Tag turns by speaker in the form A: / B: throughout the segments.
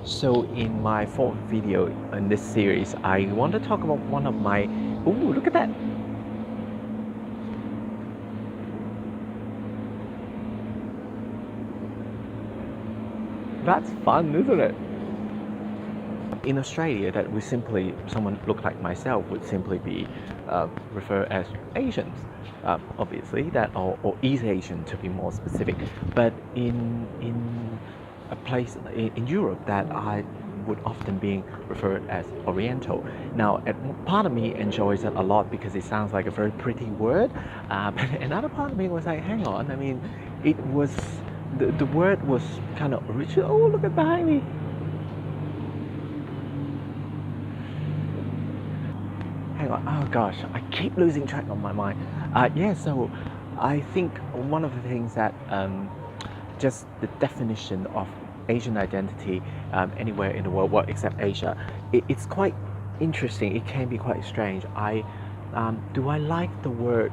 A: So in my fourth video in this series, I want to talk about one of my... Ooh, look at that! That's fun, isn't it? In Australia, that we simply, someone look like myself would simply be referred as Asians, obviously, that or East Asian to be more specific. But in a place in Europe that I would often be referred as Oriental. Now, part of me enjoys it a lot because it sounds like a very pretty word, but another part of me was like, hang on, I mean, it was the word was kind of original. Oh, look at behind me. Hang on, oh gosh, I keep losing track of my mind. Yeah, so I think one of the things that just the definition of Asian identity anywhere in the world, well, except Asia, it's quite interesting. It can be quite strange. Do I like the word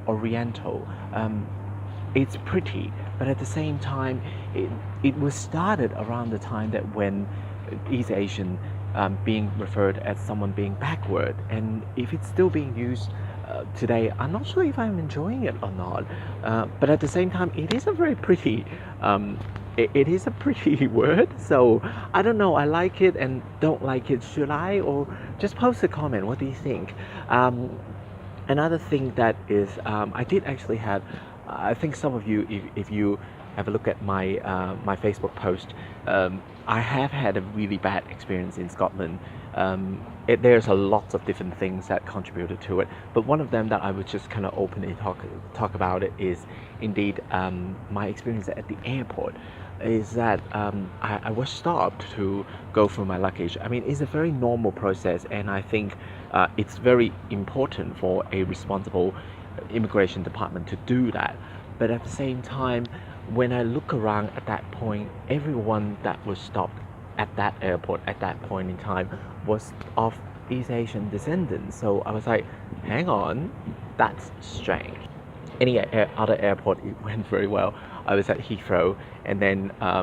A: Oriental? It's pretty, but at the same time, it was started around the time that when East Asian being referred as someone being backward, and if it's still being used today, I'm not sure if I'm enjoying it or not. But at the same time, it is a very pretty. It is a pretty word, so I don't know. I like it and don't like it. Should I, or just post a comment? What do you think? Another thing that is, I did actually have. I think some of you, if you have a look at my Facebook post, I have had a really bad experience in Scotland. There's a lot of different things that contributed to it, but one of them that I would just kind of openly talk about it is indeed my experience at the airport. Is that I was stopped to go through my luggage. I mean, it's a very normal process, and I think it's very important for a responsible immigration department to do that. But at the same time, when I look around at that point, everyone that was stopped at that airport at that point in time was of East Asian descendants. So I was like, hang on, that's strange. Any other airport, it went very well. I was at Heathrow, and then I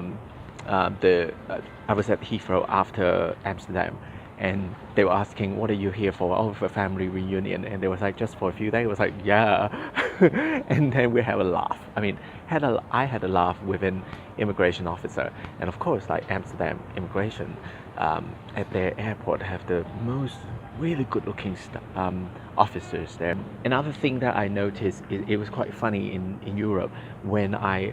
A: was at Heathrow after Amsterdam, and they were asking, what are you here for? Oh, for family reunion. And they was like, just for a few days. I was like, yeah. And then we have a laugh. I mean, I had a laugh with an immigration officer. And of course, like Amsterdam immigration at their airport have the most really good looking officers there. Another thing that I noticed, it was quite funny in Europe when I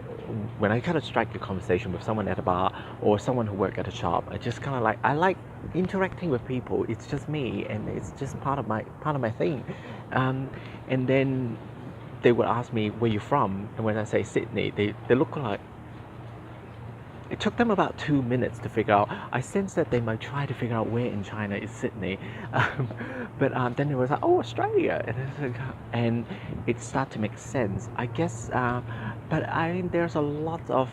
A: kind of strike a conversation with someone at a bar or someone who work at a shop. I just kind of like, I like interacting with people. It's just me, and it's just part of my thing. And then they would ask me, where you from? And when I say Sydney, they look like, it took them about 2 minutes to figure out. I sense that they might try to figure out where in China is Sydney. But then it was like, oh, Australia. And it started to make sense, I guess. But there's a lot of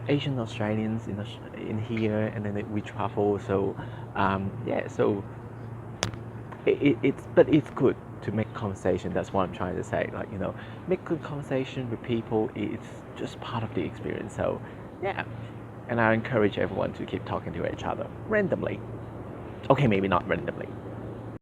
A: Asian Australians in here, and then we travel. So yeah, so it's good to make conversation. That's what I'm trying to say. Like, you know, make good conversation with people. It's just part of the experience. So yeah, and I encourage everyone to keep talking to each other randomly. Okay, maybe not randomly.